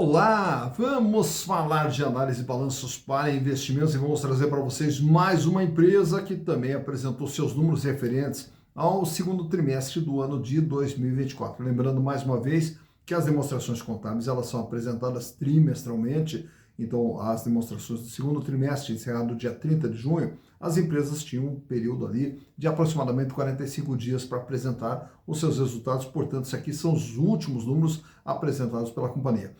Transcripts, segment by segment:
Olá, vamos falar de análise de balanços para investimentos e vamos trazer para vocês mais uma empresa que também apresentou seus números referentes ao segundo trimestre do ano de 2024. Lembrando mais uma vez que as demonstrações contábeis elas são apresentadas trimestralmente, então as demonstrações do segundo trimestre, encerrado dia 30 de junho, as empresas tinham um período ali de aproximadamente 45 dias para apresentar os seus resultados, portanto, isso aqui são os últimos números apresentados pela companhia.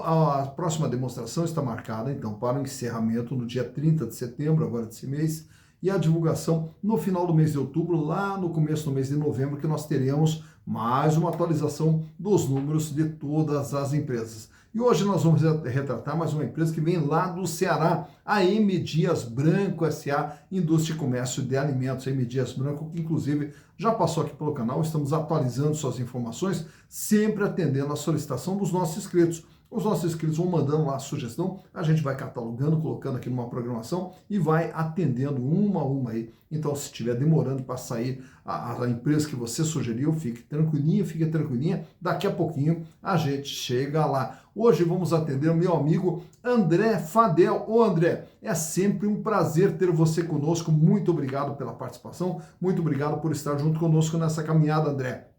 A próxima demonstração está marcada, então, para o encerramento no dia 30 de setembro, agora desse mês, e a divulgação no final do mês de outubro, lá no começo do mês de novembro, que nós teremos mais uma atualização dos números de todas as empresas. E hoje nós vamos retratar mais uma empresa que vem lá do Ceará, a M. Dias Branco S.A., Indústria e Comércio de Alimentos. A M. Dias Branco, que inclusive já passou aqui pelo canal, estamos atualizando suas informações, sempre atendendo à solicitação dos nossos inscritos. Os nossos inscritos vão mandando lá a sugestão, a gente vai catalogando, colocando aqui numa programação e vai atendendo uma a uma aí. Então, se estiver demorando para sair a empresa que você sugeriu, fique tranquilinha, daqui a pouquinho a gente chega lá. Hoje vamos atender o meu amigo André Fadel. Ô André, é sempre um prazer ter você conosco, muito obrigado pela participação, muito obrigado por estar junto conosco nessa caminhada, André.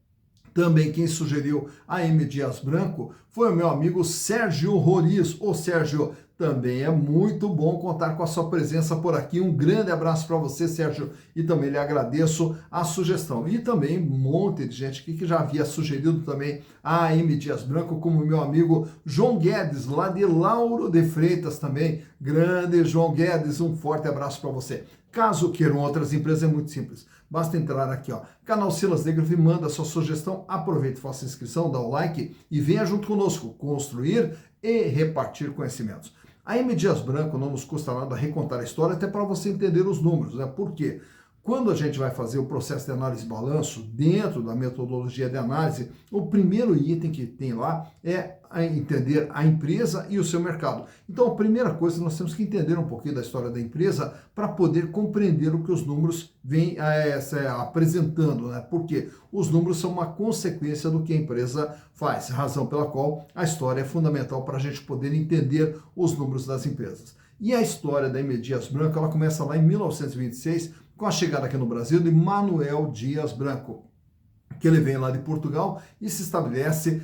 Também quem sugeriu a M. Dias Branco foi o meu amigo Sérgio Roriz. Ô Sérgio, também é muito bom contar com a sua presença por aqui. Um grande abraço para você, Sérgio, e também lhe agradeço a sugestão. E também um monte de gente aqui que já havia sugerido também a M. Dias Branco, como o meu amigo João Guedes, lá de Lauro de Freitas também. Grande João Guedes, um forte abraço para você. Caso queiram outras empresas, é muito simples. Basta entrar aqui, ó, canal Silas Negro, e manda a sua sugestão, aproveite, faça a inscrição, dá o like e venha junto conosco construir e repartir conhecimentos. A M. Dias Branco não nos custa nada recontar a história, até para você entender os números, né? Por quê? Quando a gente vai fazer o processo de análise de balanço, dentro da metodologia de análise, o primeiro item que tem lá é entender a empresa e o seu mercado. Então, a primeira coisa, nós temos que entender um pouquinho da história da empresa para poder compreender o que os números vêm apresentando, né? Porque os números são uma consequência do que a empresa faz, razão pela qual a história é fundamental para a gente poder entender os números das empresas. E a história da M. Dias Branco, ela começa lá em 1926, com a chegada aqui no Brasil de Manuel Dias Branco, que ele vem lá de Portugal e se estabelece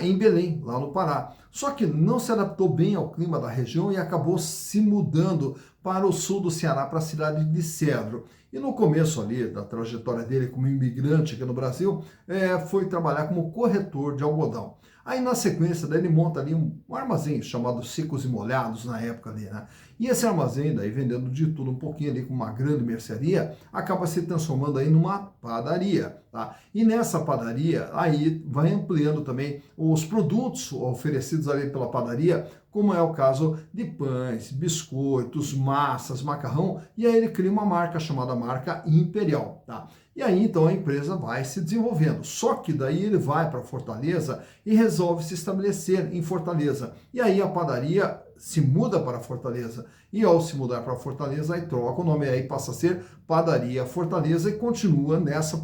em Belém, lá no Pará. Só que não se adaptou bem ao clima da região e acabou se mudando para o sul do Ceará, para a cidade de Cedro. E no começo ali da trajetória dele como imigrante aqui no Brasil, foi trabalhar como corretor de algodão. Aí na sequência daí ele monta ali um armazém chamado Secos e Molhados na época ali, né? E esse armazém daí vendendo de tudo um pouquinho ali com uma grande mercearia, acaba se transformando aí numa padaria, tá? E nessa padaria aí vai ampliando também os produtos oferecidos ali pela padaria, como é o caso de pães, biscoitos, massas, macarrão, e aí ele cria uma marca chamada Marca Imperial, tá? E aí então a empresa vai se desenvolvendo. Só que daí ele vai para Fortaleza e resolve se estabelecer em Fortaleza. E aí a padaria se muda para Fortaleza. E ao se mudar para Fortaleza, aí troca o nome, aí passa a ser Padaria Fortaleza e continua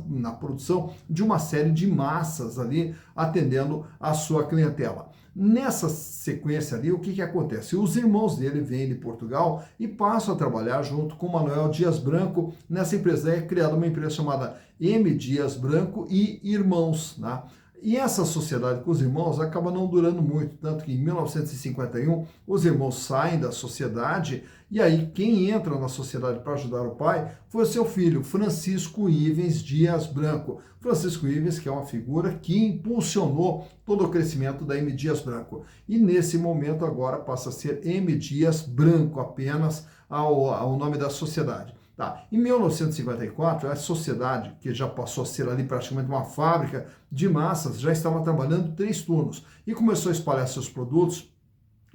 na produção de uma série de massas ali, atendendo a sua clientela. Nessa sequência ali, o que acontece? Os irmãos dele vêm de Portugal e passam a trabalhar junto com Manuel Dias Branco nessa empresa. É criada uma empresa chamada M. Dias Branco e Irmãos, né? E essa sociedade com os irmãos acaba não durando muito, tanto que em 1951 os irmãos saem da sociedade e aí quem entra na sociedade para ajudar o pai foi o seu filho, Francisco Ivens Dias Branco. Francisco Ivens, que é uma figura que impulsionou todo o crescimento da M. Dias Branco. E nesse momento agora passa a ser M. Dias Branco apenas ao nome da sociedade. Tá. Em 1954, a sociedade, que já passou a ser ali praticamente uma fábrica de massas, já estava trabalhando 3 turnos e começou a espalhar seus produtos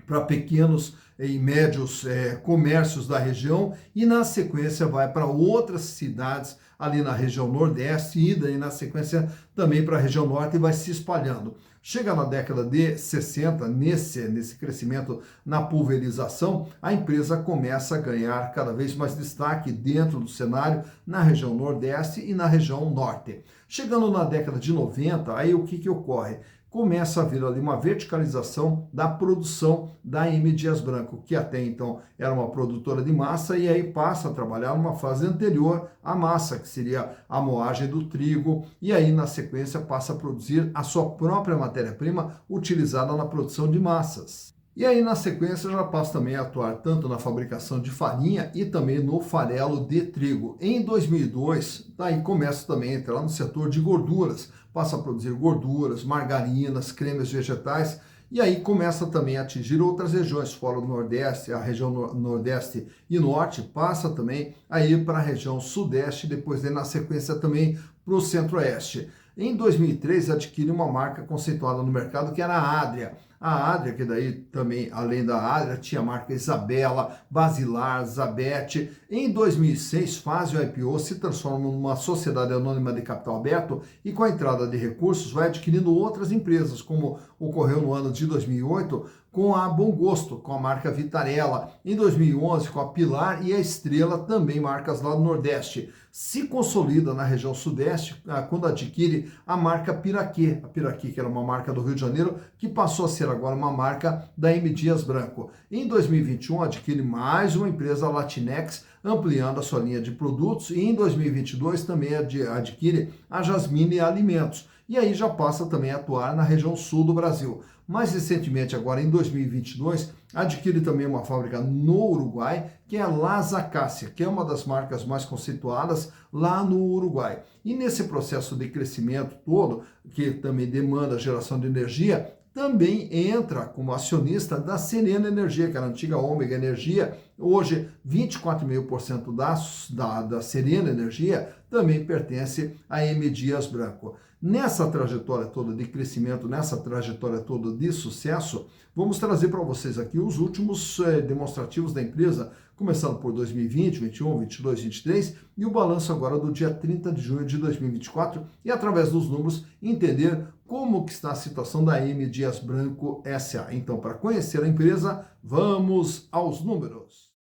para pequenos e médios comércios da região e na sequência vai para outras cidades ali na região nordeste e daí na sequência também para a região norte e vai se espalhando. Chega na década de 60, nesse crescimento na pulverização, a empresa começa a ganhar cada vez mais destaque dentro do cenário na região nordeste e na região norte. Chegando na década de 90, aí o que ocorre? começa a haver ali uma verticalização da produção da M. Dias Branco, que até então era uma produtora de massa e aí passa a trabalhar numa fase anterior à massa, que seria a moagem do trigo, e aí na sequência passa a produzir a sua própria matéria-prima utilizada na produção de massas. E aí, na sequência, já passa também a atuar tanto na fabricação de farinha e também no farelo de trigo. Em 2002, daí começa também a entrar no setor de gorduras, passa a produzir gorduras, margarinas, cremes vegetais, e aí começa também a atingir outras regiões, fora do Nordeste, a região Nordeste e Norte, passa também a ir para a região Sudeste, depois na sequência também para o Centro-Oeste. Em 2003, adquire uma marca conceituada no mercado que era a Adria. A Adria, que daí também, além da Adria, tinha a marca Isabela, Basilar, Zabete. Em 2006, faz o IPO, se transforma numa sociedade anônima de capital aberto e com a entrada de recursos vai adquirindo outras empresas, como ocorreu no ano de 2008 com a Bom Gosto, com a marca Vitarella. Em 2011, com a Pilar e a Estrela, também marcas lá do Nordeste. Se consolida na região Sudeste quando adquire a marca Piraquê. A Piraquê, que era uma marca do Rio de Janeiro, que passou a ser agora uma marca da M. Dias Branco. Em 2021, adquire mais uma empresa, a Latinex, ampliando a sua linha de produtos. E em 2022 também adquire a Jasmine Alimentos. E aí já passa também a atuar na região sul do Brasil. Mais recentemente, agora em 2022, adquire também uma fábrica no Uruguai, que é a Las Acacia, que é uma das marcas mais conceituadas lá no Uruguai. E nesse processo de crescimento todo, que também demanda geração de energia, também entra como acionista da Serena Energia, que era a antiga Ômega Energia. Hoje, 24,5% da Serena Energia também pertence a M. Dias Branco. Nessa trajetória toda de crescimento, nessa trajetória toda de sucesso, vamos trazer para vocês aqui os últimos demonstrativos da empresa, começando por 2020, 21, 22, 23 e o balanço agora do dia 30 de junho de 2024 e através dos números entender como que está a situação da M. Dias Branco S.A. Então, para conhecer a empresa, vamos aos números.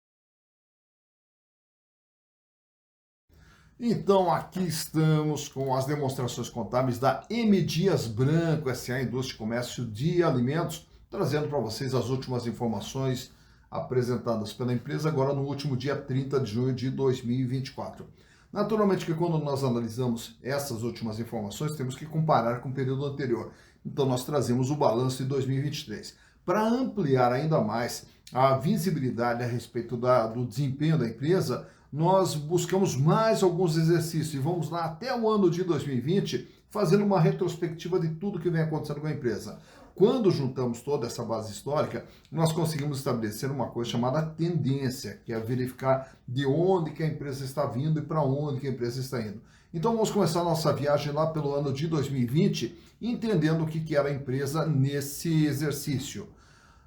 Então, aqui estamos com as demonstrações contábeis da M. Dias Branco S.A. Indústria e Comércio de Alimentos, trazendo para vocês as últimas informações apresentadas pela empresa agora no último dia 30 de junho de 2024. Naturalmente que quando nós analisamos essas últimas informações, temos que comparar com o período anterior. Então, nós trazemos o balanço de 2023. Para ampliar ainda mais a visibilidade a respeito do desempenho da empresa, nós buscamos mais alguns exercícios e vamos lá até o ano de 2020 fazendo uma retrospectiva de tudo que vem acontecendo com a empresa. Quando juntamos toda essa base histórica, nós conseguimos estabelecer uma coisa chamada tendência, que é verificar de onde que a empresa está vindo e para onde que a empresa está indo. Então vamos começar a nossa viagem lá pelo ano de 2020, entendendo o que era a empresa nesse exercício.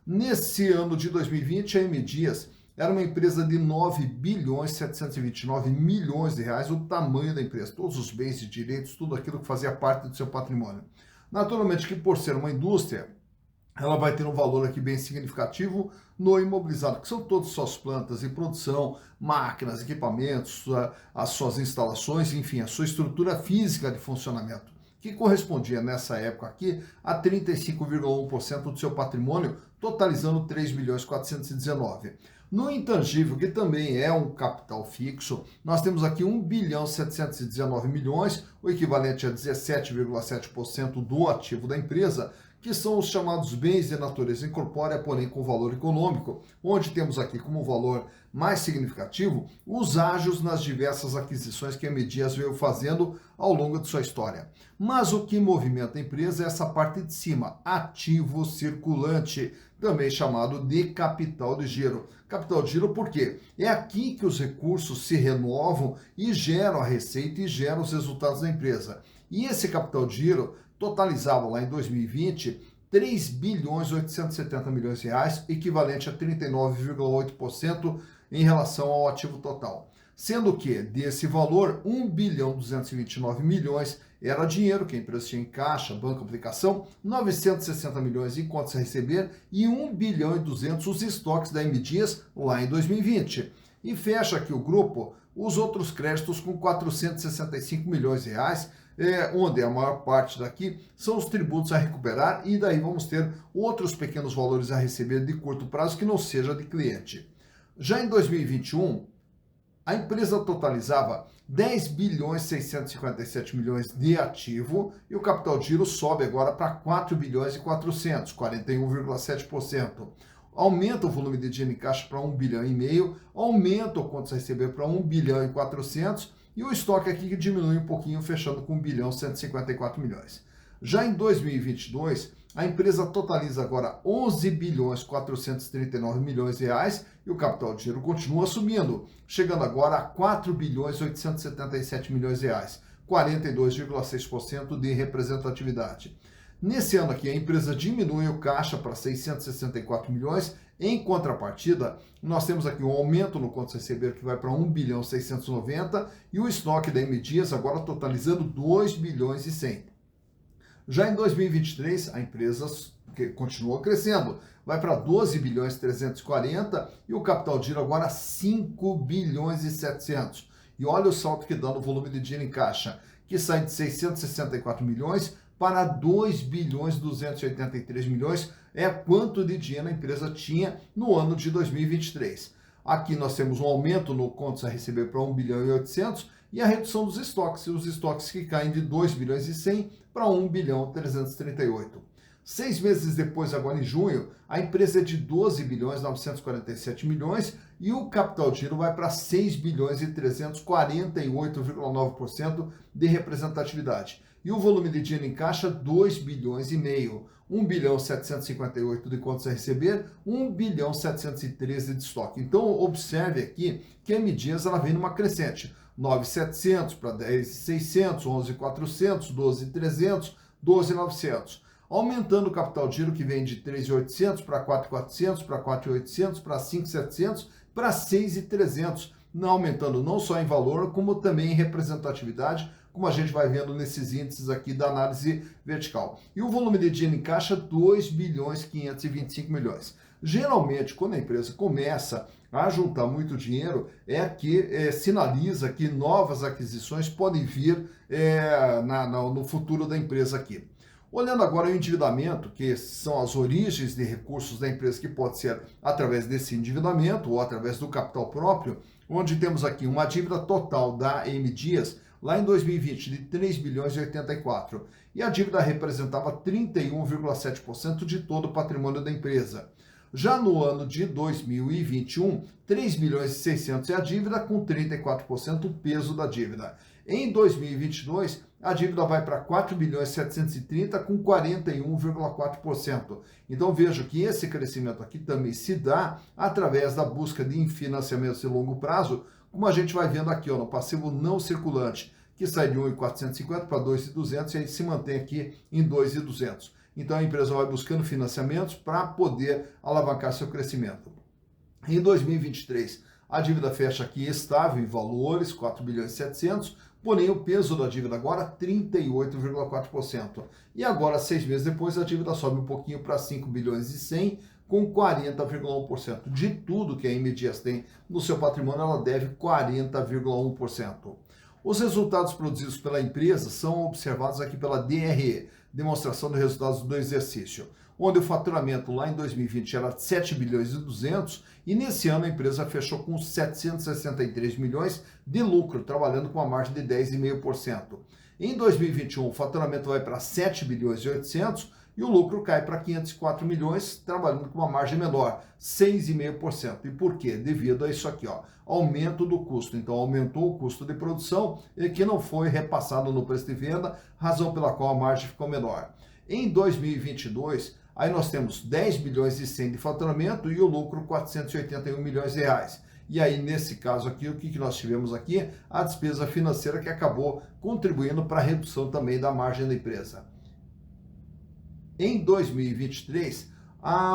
Nesse ano de 2020, a M. Dias era uma empresa de 9 bilhões 729 milhões de reais, o tamanho da empresa, todos os bens e direitos, tudo aquilo que fazia parte do seu patrimônio. Naturalmente que por ser uma indústria, ela vai ter um valor aqui bem significativo no imobilizado, que são todas suas plantas de produção, máquinas, equipamentos, as suas instalações, enfim, a sua estrutura física de funcionamento, que correspondia nessa época aqui a 35,1% do seu patrimônio, totalizando 3 milhões 419. No intangível, que também é um capital fixo, nós temos aqui 1 bilhão 719 milhões, o equivalente a 17,7% do ativo da empresa, que são os chamados bens de natureza incorpórea, porém com valor econômico, onde temos aqui como valor mais significativo os ágios nas diversas aquisições que a M. Dias veio fazendo ao longo de sua história. Mas o que movimenta a empresa é essa parte de cima, ativo circulante, também chamado de capital de giro. Capital de giro por quê? É aqui que os recursos se renovam e geram a receita e geram os resultados da empresa. E esse capital de giro totalizava lá em 2020 3 bilhões 870 milhões de reais, equivalente a 39,8% em relação ao ativo total. Sendo que, desse valor, 1 bilhão 229 milhões era dinheiro que a empresa tinha em caixa, banco, aplicação, 960 milhões em contas a receber e 1 bilhão e 200 os estoques da M. Dias lá em 2020. E fecha aqui o grupo os outros créditos com 465 milhões de reais, onde a maior parte daqui são os tributos a recuperar e daí vamos ter outros pequenos valores a receber de curto prazo que não seja de cliente. Já em 2021, a empresa totalizava 10 bilhões 657 milhões de ativo e o capital de giro sobe agora para 4 bilhões e 400, 41,7%. Aumenta o volume de dinheiro em caixa para 1 bilhão e meio, aumenta o contas a receber para 1 bilhão e 400 e o estoque aqui diminui um pouquinho, fechando com 1 bilhão e 154 milhões. Já em 2022, a empresa totaliza agora 11 bilhões 439 milhões de reais e o capital de giro continua subindo, chegando agora a 4 bilhões 877 milhões de reais, 42,6% de representatividade. Nesse ano aqui, a empresa diminui o caixa para 664 milhões. Em contrapartida, nós temos aqui um aumento no contas a receber que vai para 1 bilhão 690 e o estoque da M Dias agora totalizando 2 bilhões e 100. Já em 2023, a empresa continua crescendo, vai para 12 bilhões 340 e o capital de giro agora 5 bilhões e 700. E olha o salto que dá no volume de dinheiro em caixa, que sai de 664 milhões para 2 bilhões 283 milhões, é quanto de dinheiro a empresa tinha no ano de 2023. Aqui nós temos um aumento no contas a receber para 1 bilhão e 800 e a redução dos estoques, os estoques que caem de 2 bilhões e 100 para 1 bilhão 338. 6 meses depois, agora em junho, a empresa é de 12 bilhões 947 milhões e o capital de giro vai para 6 bilhões e 348,9% de representatividade. E o volume de dinheiro em caixa, 2 bilhões e meio. 1 bilhão 758 de contas a receber, 1 bilhão 713 de estoque. Então, observe aqui que a M Dias ela vem numa crescente. 9.700 para 10.600, 11.400, 12.300, 12.900. Aumentando o capital de giro que vem de 3.800 para 4.400, para 4.800, para 5.700, para 6.300. Aumentando não só em valor, como também em representatividade, como a gente vai vendo nesses índices aqui da análise vertical. E o volume de dinheiro em caixa, 2 bilhões 525 milhões. Geralmente, quando a empresa começa a juntar muito dinheiro, sinaliza que novas aquisições podem vir no futuro da empresa aqui. Olhando agora o endividamento, que são as origens de recursos da empresa, que pode ser através desse endividamento ou através do capital próprio, onde temos aqui uma dívida total da M Dias, lá em 2020, de 3 bilhões e 84. E a dívida representava 31,7% de todo o patrimônio da empresa. Já no ano de 2021, 3 milhões e 600 é a dívida, com 34% o peso da dívida. Em 2022, a dívida vai para 4 bilhões e 730 com 41,4%. Então vejo que esse crescimento aqui também se dá através da busca de financiamentos de longo prazo, como a gente vai vendo aqui no passivo não circulante, que sai de 1.450 para 2.200 e aí se mantém aqui em 2.200. Então a empresa vai buscando financiamentos para poder alavancar seu crescimento. Em 2023, a dívida fecha aqui estável em valores, 4 bilhões e 700, porém o peso da dívida agora 38,4%. E agora, 6 meses depois, a dívida sobe um pouquinho para 5 bilhões e 100, com 40,1%. De tudo que a M Dias tem no seu patrimônio, ela deve 40,1%. Os resultados produzidos pela empresa são observados aqui pela DRE, demonstração de resultados do exercício, onde o faturamento lá em 2020 era 7 bilhões e 200 e nesse ano a empresa fechou com 763 milhões de lucro, trabalhando com uma margem de 10,5%. Em 2021 o faturamento vai para 7 bilhões e 800 e o lucro cai para 504 milhões, trabalhando com uma margem menor, 6,5%. E por quê? Devido a isso aqui, aumento do custo. Então, aumentou o custo de produção e que não foi repassado no preço de venda, razão pela qual a margem ficou menor. Em 2022, aí nós temos 10 bilhões e 100 de faturamento e o lucro 481 milhões de reais. E aí, nesse caso aqui, o que nós tivemos aqui? A despesa financeira que acabou contribuindo para a redução também da margem da empresa. Em 2023,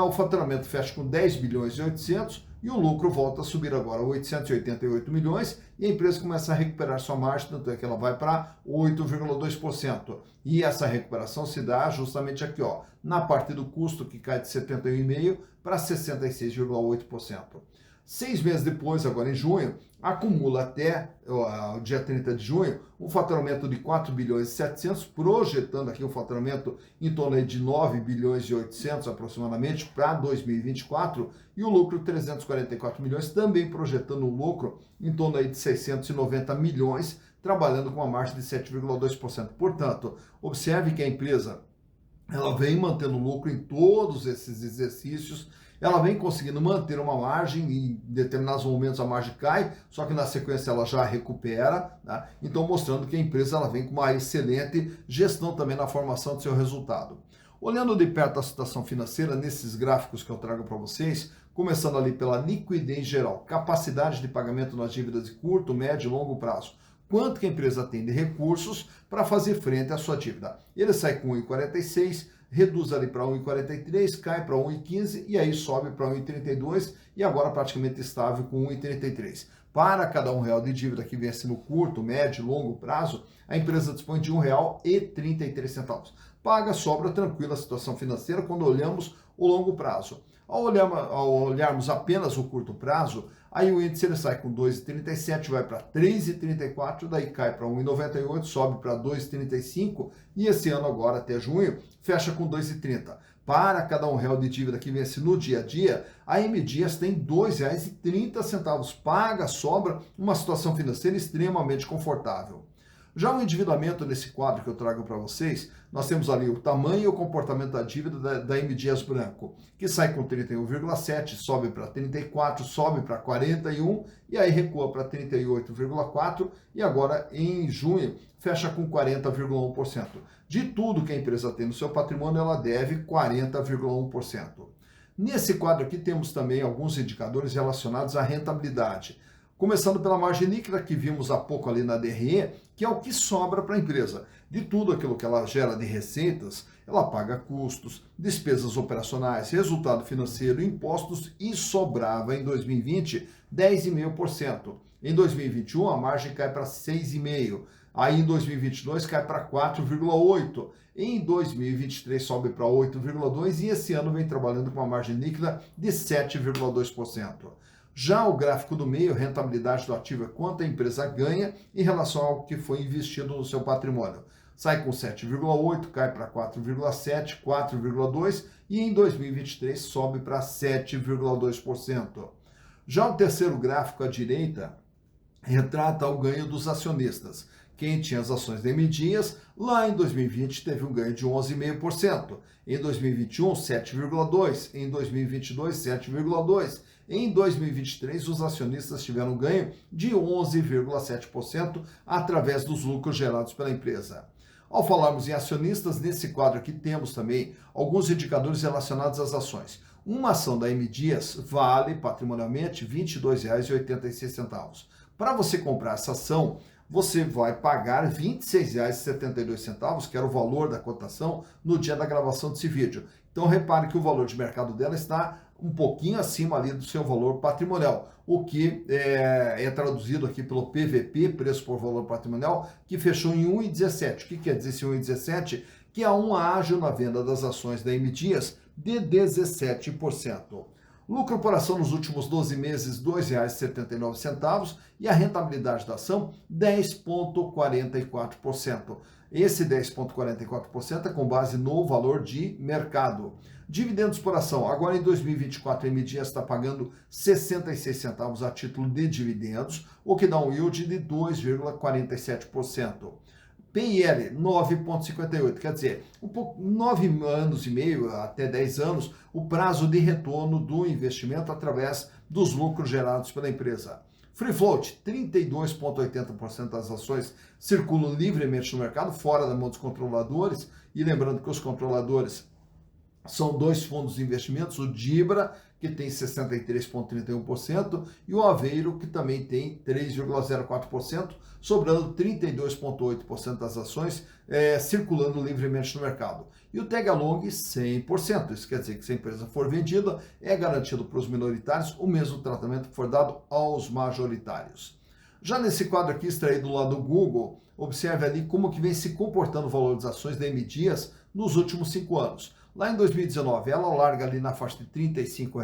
o faturamento fecha com 10 bilhões e 800 e o lucro volta a subir agora 888 milhões e a empresa começa a recuperar sua margem, tanto é que ela vai para 8,2%. E essa recuperação se dá justamente aqui, na parte do custo que cai de 71,5% para 66,8%. 6 meses depois, agora em junho, acumula até o dia 30 de junho um faturamento de 4 bilhões e 700, projetando aqui um faturamento em torno aí de 9 bilhões e 800 aproximadamente para 2024, e o lucro 344 milhões, também projetando um lucro em torno aí de 690 milhões, trabalhando com uma margem de 7,2%. Portanto, observe que a empresa ela vem mantendo lucro em todos esses exercícios, ela vem conseguindo manter uma margem, em determinados momentos a margem cai, só que na sequência ela já recupera, tá? Então mostrando que a empresa ela vem com uma excelente gestão também na formação do seu resultado. Olhando de perto a situação financeira, nesses gráficos que eu trago para vocês, começando ali pela liquidez geral, capacidade de pagamento nas dívidas de curto, médio e longo prazo. Quanto que a empresa tem de recursos para fazer frente à sua dívida. Ele sai com 1,46, reduz ali para 1,43, cai para 1,15 e aí sobe para 1,32 e agora praticamente estável com 1,33. Para cada R$1 de dívida que vence no curto, médio e longo prazo, a empresa dispõe de R$1,33. Paga, sobra, tranquila a situação financeira quando olhamos o longo prazo. Ao olharmos apenas o curto prazo, aí o índice ele sai com 2,37, vai para 3,34, daí cai para 1,98, sobe para 2,35 e esse ano agora até junho fecha com 2,30. Para cada R$1 de dívida que vence no dia a dia, a M Dias tem R$ 2,30, paga, sobra, uma situação financeira extremamente confortável. Já o endividamento nesse quadro que eu trago para vocês, nós temos ali o tamanho e o comportamento da dívida da M Dias Branco, que sai com 31,7, sobe para 34, sobe para 41 e aí recua para 38,4 e agora em junho fecha com 40,1%. De tudo que a empresa tem no seu patrimônio, ela deve 40,1%. Nesse quadro aqui temos também alguns indicadores relacionados à rentabilidade. Começando pela margem líquida, que vimos há pouco ali na DRE, que é o que sobra para a empresa. De tudo aquilo que ela gera de receitas, ela paga custos, despesas operacionais, resultado financeiro, impostos e sobrava em 2020 10,5%. Em 2021 a margem cai para 6,5%. Aí em 2022 cai para 4,8%. Em 2023 sobe para 8,2% e esse ano vem trabalhando com uma margem líquida de 7,2%. Já o gráfico do meio, rentabilidade do ativo é quanto a empresa ganha em relação ao que foi investido no seu patrimônio. Sai com 7,8, cai para 4,7, 4,2 e em 2023 sobe para 7,2%. Já o terceiro gráfico à direita retrata o ganho dos acionistas. Quem tinha as ações da M Dias, lá em 2020 teve um ganho de 11,5%, em 2021 7,2%, em 2022 7,2%, em 2023 os acionistas tiveram um ganho de 11,7% através dos lucros gerados pela empresa. Ao falarmos em acionistas, nesse quadro aqui temos também alguns indicadores relacionados às ações. Uma ação da M Dias vale patrimonialmente R$ 22,86. Para você comprar essa ação, você vai pagar R$ 26,72, que era o valor da cotação no dia da gravação desse vídeo. Então repare que o valor de mercado dela está um pouquinho acima ali do seu valor patrimonial, o que é traduzido aqui pelo PVP, preço por valor patrimonial, que fechou em 1,17. O que quer dizer esse 1,17? Que há um ágio na venda das ações da M Dias de 17%. Lucro por ação nos últimos 12 meses, R$ 2,79 e a rentabilidade da ação, 10,44%. Esse 10,44% é com base no valor de mercado. Dividendos por ação. Agora em 2024 a M Dias está pagando 66 centavos a título de dividendos, o que dá um yield de 2,47%. PIL 9,58, quer dizer, 9 anos e meio até 10 anos, o prazo de retorno do investimento através dos lucros gerados pela empresa. Free float, 32,80% das ações circulam livremente no mercado, fora da mão dos controladores, e lembrando que os controladores são dois fundos de investimentos, o Dibra, que tem 63,31%, e o Aveiro, que também tem 3,04%, sobrando 32,8% das ações circulando livremente no mercado. E o Tag-along, 100%. Isso quer dizer que se a empresa for vendida, é garantido para os minoritários o mesmo tratamento que for dado aos majoritários. Já nesse quadro aqui, extraído lá do Google, observe ali como que vem se comportando o valor das ações da M Dias nos últimos 5 anos. Lá em 2019, ela larga ali na faixa de R$ 35,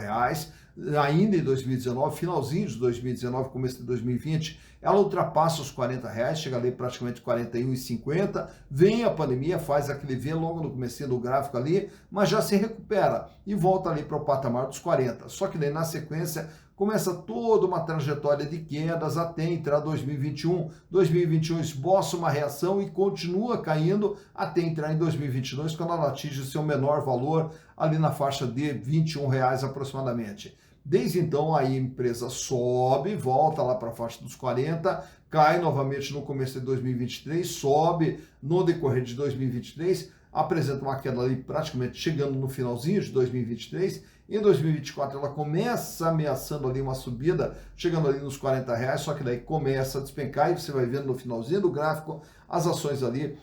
ainda em 2019, finalzinho de 2019, começo de 2020, ela ultrapassa os R$ 40, chega ali praticamente R$ 41,50, vem a pandemia, faz aquele V logo no comecinho do gráfico ali, mas já se recupera e volta ali para o patamar dos 40. Só que daí na sequência começa toda uma trajetória de quedas até entrar 2021. 2021 esboça uma reação e continua caindo até entrar em 2022, quando ela atinge seu menor valor ali na faixa de R$ 21 aproximadamente. Desde então a empresa sobe, volta lá para a faixa dos 40, cai novamente no começo de 2023, sobe no decorrer de 2023, apresenta uma queda ali praticamente chegando no finalzinho de 2023. Em 2024 ela começa ameaçando ali uma subida, chegando ali nos R$ 40, só que daí começa a despencar e você vai vendo no finalzinho do gráfico as ações ali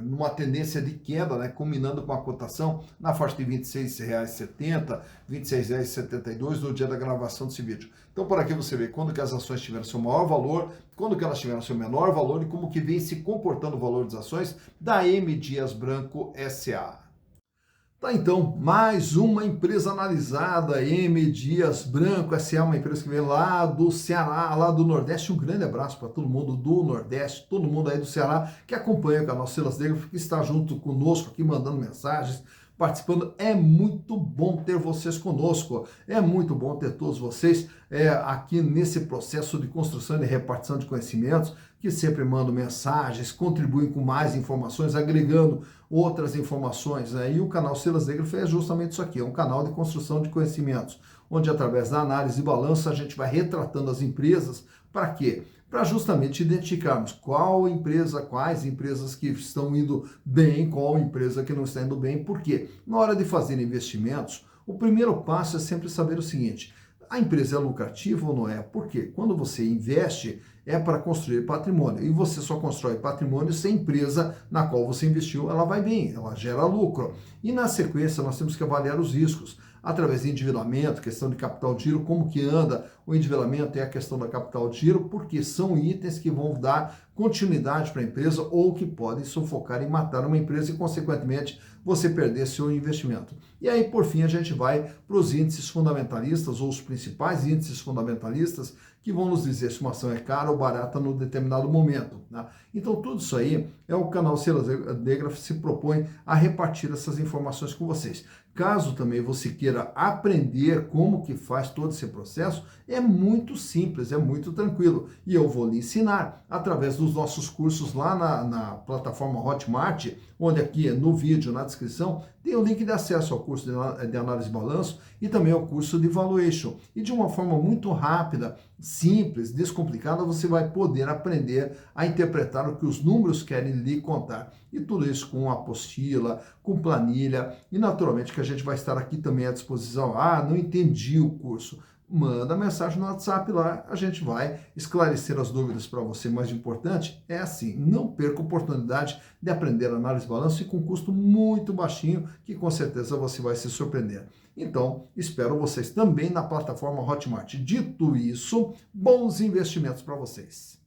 numa tendência de queda, né, culminando com a cotação na faixa de R$ 26,70, R$ 26,72 no dia da gravação desse vídeo. Então, por aqui você vê quando que as ações tiveram seu maior valor, quando que elas tiveram seu menor valor e como que vem se comportando o valor das ações da M. Dias Branco S.A. Tá, então, mais uma empresa analisada, M. Dias Branco, essa é uma empresa que vem lá do Ceará, lá do Nordeste. Um grande abraço para todo mundo do Nordeste, todo mundo aí do Ceará que acompanha o canal Silas Negro, que está junto conosco aqui, mandando mensagens, participando. É muito bom ter vocês conosco, é muito bom ter todos vocês aqui nesse processo de construção e repartição de conhecimentos, que sempre mandam mensagens, contribuem com mais informações, agregando outras informações, né? E o canal Silas Negro fez justamente isso aqui, é um canal de construção de conhecimentos, onde através da análise e balanço a gente vai retratando as empresas. Para quê? Para justamente identificarmos qual empresa, quais empresas que estão indo bem, qual empresa que não está indo bem. Por quê? Na hora de fazer investimentos, o primeiro passo é sempre saber o seguinte: a empresa é lucrativa ou não é? Por quê? Quando você investe, é para construir patrimônio. E você só constrói patrimônio se a empresa na qual você investiu, ela vai bem, ela gera lucro. E na sequência, nós temos que avaliar os riscos, através de endividamento, questão de capital de giro, como que anda o endividamento e a questão da capital de giro, porque são itens que vão dar continuidade para a empresa ou que podem sufocar e matar uma empresa e, consequentemente, você perder seu investimento. E aí, por fim, a gente vai para os índices fundamentalistas ou os principais índices fundamentalistas que vão nos dizer se uma ação é cara ou barata no determinado momento, né? Então, tudo isso aí é o canal Silas Negro se propõe a repartir essas informações com vocês. Caso também você queira aprender como que faz todo esse processo, é muito simples, é muito tranquilo. E eu vou lhe ensinar através dos nossos cursos lá na plataforma Hotmart, onde aqui no vídeo, na descrição, tem o link de acesso ao curso de análise de balanço e também ao curso de valuation. E de uma forma muito rápida, simples, descomplicada, você vai poder aprender a interpretar o que os números querem lhe contar. E tudo isso com apostila, com planilha e naturalmente que a gente vai estar aqui também à disposição. Ah, não entendi o curso. Manda mensagem no WhatsApp lá, a gente vai esclarecer as dúvidas para você. Mais importante é assim, não perca a oportunidade de aprender análise de balanço e com custo muito baixinho, que com certeza você vai se surpreender. Então, espero vocês também na plataforma Hotmart. Dito isso, bons investimentos para vocês.